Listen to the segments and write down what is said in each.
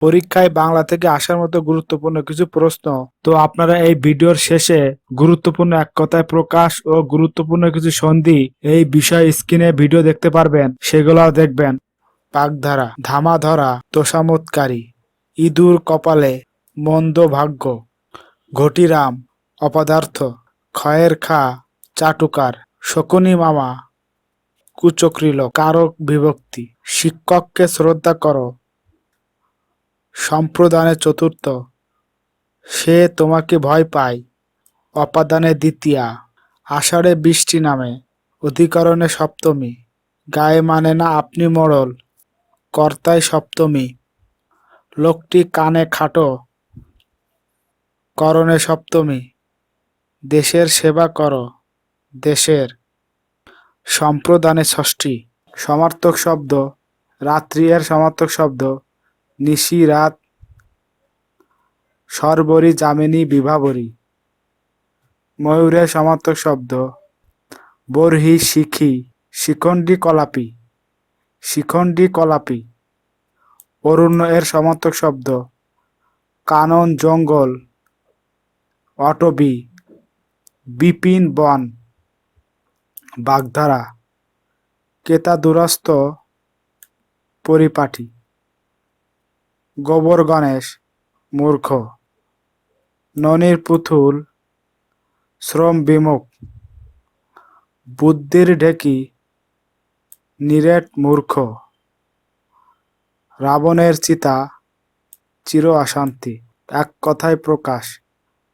পরীক্ষায় বাংলা থেকে আসার মতো গুরুত্বপূর্ণ কিছু প্রশ্ন। তো আপনারা এই ভিডিওর শেষে গুরুত্বপূর্ণ এক কথায় প্রকাশ ও গুরুত্বপূর্ণ কিছু সন্ধি এই বিষয় স্ক্রিনে ভিডিও দেখতে পারবেন, সেগুলোও দেখবেন। বাগধারা, ধামা ধরা, তোষামোদকারী, ইঁদুর কপালে, মন্দ ভাগ্য, ঘটিরাম, অপদার্থ, খয়ের খা, চাটুকার, শকুনি মামা, কুচক্রী লোক, কারক বিভক্তি, শিক্ষককে শ্রদ্ধা করো, সম্প্রদানে চতুর্থ, সে তোমাকে ভয় পায়, অপাদানে দ্বিতীয়া, আষাঢ়ে বৃষ্টি নামে, অধিকরণে সপ্তমী, গায়ে মানে না আপনি মোড়ল, কর্তায় সপ্তমী, লোকটি কানে খাটো, করণে সপ্তমী, দেশের সেবা করো, দেশের, সম্প্রদানে ষষ্ঠী। সমার্থক শব্দ, রাত্রি এর সমার্থক শব্দ, নিশি রাত, সর্বরী যামিনী বিভাবরী। ময়ূরের সমার্থক শব্দ, বরহি শিখি, শিখণ্ডী কলাপী, শিখণ্ডী কলাপী। অরণ্য এর সমার্থক শব্দ, কানন জঙ্গল, অটবি, বিপিন বন। বাগধারা, কেতাদুরস্ত, পরিপাটি, গোবর গণেশ, মূর্খ, ননির পুতুল, শ্রম বিমুখ, বুদ্ধির ঢেকি, নিরেট মূর্খ, রাবণের চিতা, চির অশান্তি। এক কথায় প্রকাশ,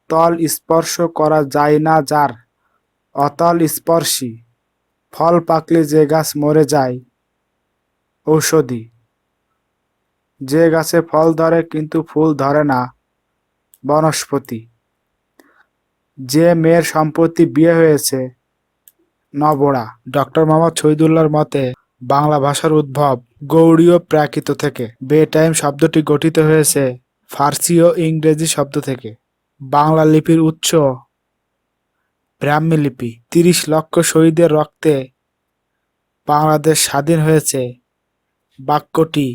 তল স্পর্শ করা যায় না যার, অতল স্পর্শী, ফল পাকলে যে গাছ মরে যায়, ঔষধি, যে গাছে ফল ধরে কিন্তু ফুল ধরে না, বনস্পতি, যে মেয়ের সম্প্রতি বিয়ে হয়েছে, নবড়া। ডক্টর মোহাম্মদ শহীদুল্লাহর মতে বাংলা ভাষার উদ্ভব গৌড়ীয় প্রাকৃত থেকে। বে টাইম শব্দটি গঠিত হয়েছে ফার্সি ও ইংরেজি শব্দ থেকে। বাংলা লিপির উৎস ব্রাহ্মী লিপি। ৩০ লক্ষ শহীদের রক্তে বাংলাদেশ স্বাধীন হয়েছে বাক্যটি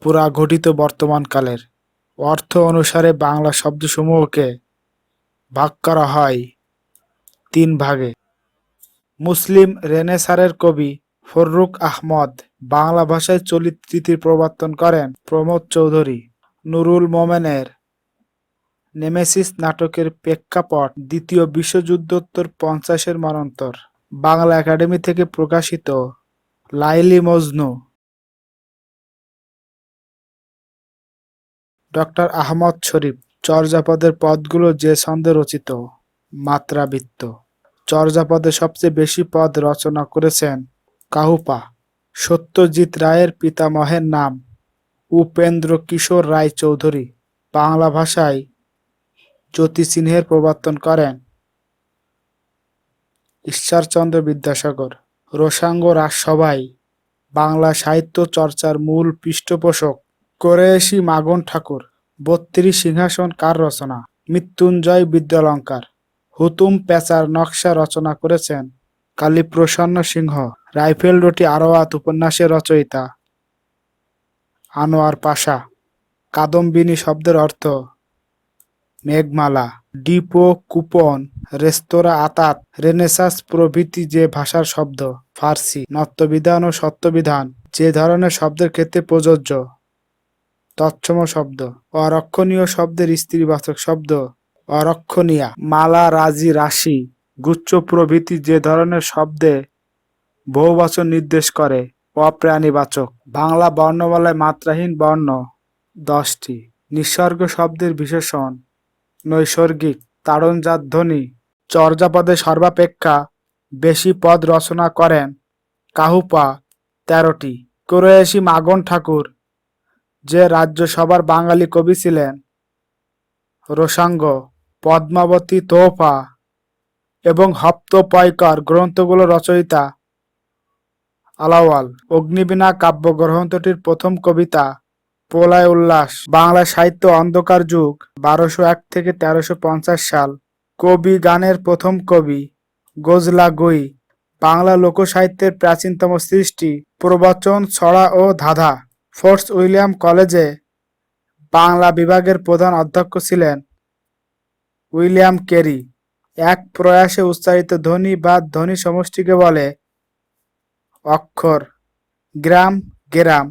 পুরা গঠিত বর্তমানকালের। অর্থ অনুসারে বাংলা শব্দসমূহকে ভাগ করা হয় ৩ ভাগে। মুসলিম রেনেসাঁর কবি ফররুখ আহমদ বাংলা ভাষায় চলিত রীতির প্রবর্তন করেন। প্রমোদ চৌধুরী নুরুল মোমেনের নেমেসিস নাটকের প্রেক্ষাপট দ্বিতীয় বিশ্বযুদ্ধোত্তর 50-এর মন্বন্তর। বাংলা একাডেমি থেকে প্রকাশিত লাইলি মজনু। ডক্টর আহমদ শরীফ চর্যাপদের পদগুলো যে ছন্দে রচিত। মাত্রাবৃত্ত। চর্যাপদে সবচেয়ে বেশি পদ রচনা করেছেন কাহুপা। সত্যজিৎ রায়ের পিতামহের নাম উপেন্দ্র কিশোর রায় চৌধুরী। বাংলা ভাষায় জ্যোতিচিহ্নের প্রবর্তন করেন ঈশ্বরচন্দ্র বিদ্যাসাগর। রোসাঙ্গ রাজসভায় বাংলা সাহিত্য চর্চার মূল পৃষ্ঠপোষক কোরেশী মাগন ঠাকুর। ৩২ সিংহাসন কার রচনা? মৃত্যুঞ্জয় বিদ্যালঙ্কার। হুতুম প্যাঁচার নকশা রচনা করেছেন কালীপ্রসন্ন সিংহ। রাইফেল রুটি আরোয়াত উপন্যাসের রচয়িতা আনোয়ার পাশা। কাদম্বিনী শব্দের অর্থ মেঘমালা। ডিপো, কুপন, রেস্তোরাঁ, আতাত, রেনেসাঁস প্রভৃতি যে ভাষার শব্দ ফার্সি। নত্যবিধান ও সত্যবিধান যে ধরনের শব্দের ক্ষেত্রে প্রযোজ্য। তৎসম শব্দ। অরক্ষণীয় শব্দের স্ত্রীবাচক শব্দ অরক্ষণীয়া। মালা, রাজি, রাশি, গুচ্ছ প্রভৃতি যে ধরনের শব্দে বহুবচন নির্দেশ করে অপ্রাণীবাচক। বাংলা বর্ণমালায় মাত্রাহীন বর্ণ 10টি। নিঃসর্গ শব্দের বিশেষণ নৈসর্গিক। তাড়নজাত ধ্বনি। চর্যাপদে সর্বাপেক্ষা বেশি পদ রচনা করেন কাহুপা 13টি। কোরেশী মাগন ঠাকুর যে রাজ্যসভার বাঙালি কবি ছিলেন রোসাঙ্গ, পদ্মাবতী তোহফা এবং হপ্তপয়কর গ্রন্থগুলো রচয়িতা আলাওয়াল। অগ্নিবীণা কাব্যগ্রন্থটির প্রথম কবিতা প্রলয় উল্লাস। বাংলা সাহিত্য অন্ধকার যুগ 1201 থেকে 1350 সাল। কবি গানের প্রথম কবি গোজলা গুই। বাংলা লোকসাহিত্যের প্রাচীনতম সৃষ্টি প্রবচন, ছড়া ও ধাঁধা। ফোর্ট উইলিয়াম কলেজে বাংলা বিভাগের প্রধান অধ্যক্ষ ছিলেন উইলিয়াম কেরি। এক প্রয়াসে উচ্চারিত ধ্বনি বা ধ্বনি সমষ্টিকে বলে অক্ষর। গ্রাম, গেরাম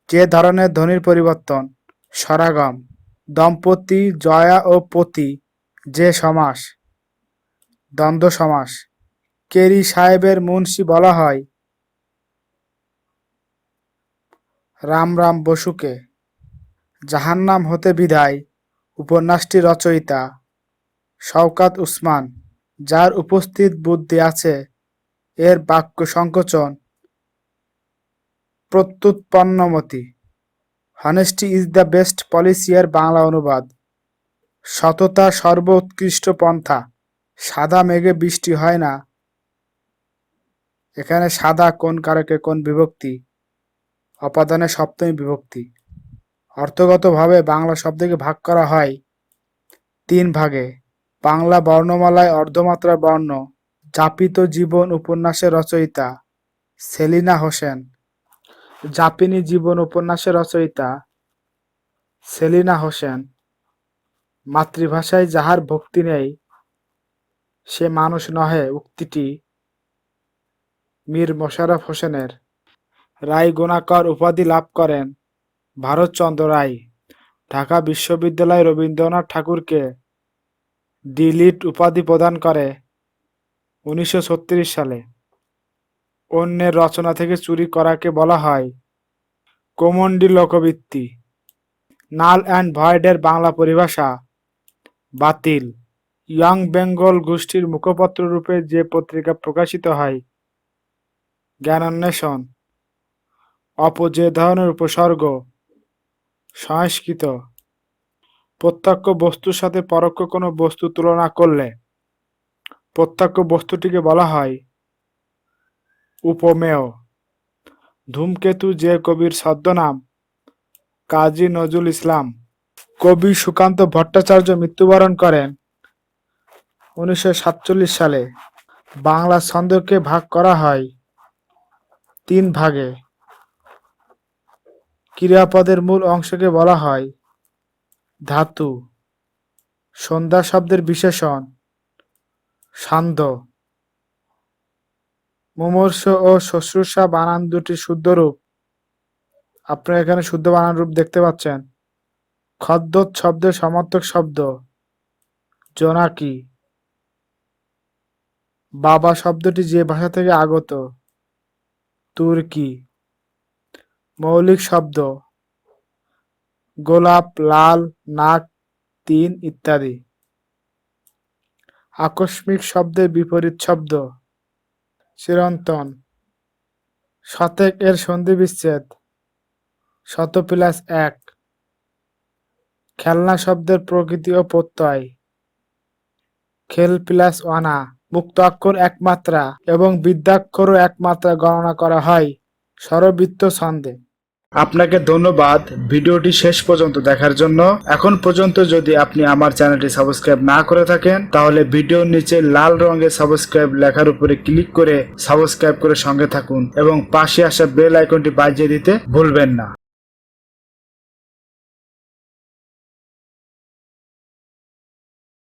যে ধরনের ধ্বনির পরিবর্তন। স্বরাগম। দম্পতি, জয়া ও পতি যে সমাস। দ্বন্দ্ব সমাস। কেরি সাহেবের মুন্সি বলা হয় রামরাম বসুকে। জাহান্নাম হতে বিদায় উপন্যাসটি রচয়িতা শওকাত উসমান। যার উপস্থিত বুদ্ধি আছে এর বাক্য সংকোচন প্রত্যুৎপন্নমতি। Honesty is the best policy এর বাংলা অনুবাদ। সততা সর্বোৎকৃষ্ট পন্থা। সাদা মেঘে বৃষ্টি হয় না। এখানে সাদা কোন কারকে কোন বিভক্তি? অপাদানে সপ্তমী বিভক্তি। অর্থগতভাবে বাংলা শব্দকে ভাগ করা হয় 3 ভাগে। বাংলা বর্ণমালায় অর্ধমাত্রা বর্ণ। যাপিত জীবন উপন্যাসের রচয়িতা সেলিনা হোসেন। যাপিনী জীবন উপন্যাসের রচয়িতা সেলিনা হোসেন। মাতৃভাষায় যাহার ভক্তি নেই সে মানুষ নহে উক্তিটি মীর মোশাররফ হোসেনের। রায়গুণাকর উপাধি লাভ করেন ভারতচন্দ্র রায়। ঢাকা বিশ্ববিদ্যালয় রবীন্দ্রনাথ ঠাকুরকে ডি.লিট উপাধি প্রদান করে 1936 সালে। অন্যের রচনা থেকে চুরি করাকে বলা হয় কোমন্ডি লোকবৃত্তি। নাল অ্যান্ড ভয়েডের বাংলা পরিভাষা বাতিল। ইয়ং বেঙ্গল গোষ্ঠীর মুখপত্র রূপে যে পত্রিকা প্রকাশিত হয় জ্ঞানান্বেষণ। যে ধরনের উপসর্গ সংস্কৃত। প্রত্যক্ষ বস্তুর সাথে পরোক্ষ কোনো বস্তু তুলনা করলে প্রত্যক্ষ বস্তুটিকে বলা হয় উপমেয়। ধূমকেতু যে কবির ছদ্মনাম কাজী নজরুল ইসলাম। কবি সুকান্ত ভট্টাচার্য মৃত্যুবরণ করেন 1947 সালে। বাংলা ছন্দকে ভাগ করা হয় 3 ভাগে। ক্রিয়াপদের মূল অংশকে বলা হয় ধাতু। সন্ধ্যা শব্দের বিশেষণ সান্ধ্য। মুমূর্ষ ও শুশ্রূষা বানান দুটি শুদ্ধ রূপ। আপনারা এখানে শুদ্ধ বানান রূপ দেখতে পাচ্ছেন। খদ্যোত শব্দের সমার্থক শব্দ জোনাকি। বাবা শব্দটি যে ভাষা থেকে আগত তুর্কি। মৌলিক শব্দ গোলাপ, লাল, নাক, 3 ইত্যাদি। আকস্মিক শব্দের বিপরীত শব্দ চিরন্তন। শতেক এর সন্ধি বিচ্ছেদ শত প্লাস 1। খেলনা শব্দের প্রকৃতি ও প্রত্যয় খেল প্লাস অনা। মুক্ত অক্ষর 1 মাত্রা এবং বৃদ্ধাক্ষরও 1 মাত্রা গণনা করা হয় স্বরবৃত্ত ছন্দে। আপনাকে ধন্যবাদ ভিডিওটি শেষ পর্যন্ত দেখার জন্য। এখন পর্যন্ত যদি আপনি আমার চ্যানেলটি সাবস্ক্রাইব না করে থাকেন তাহলে ভিডিওর নিচে লাল রঙের সাবস্ক্রাইব লেখার উপরে ক্লিক করে সাবস্ক্রাইব করে সঙ্গে থাকুন এবং পাশে আসা বেল আইকনটি বাজিয়ে দিতে ভুলবেন না।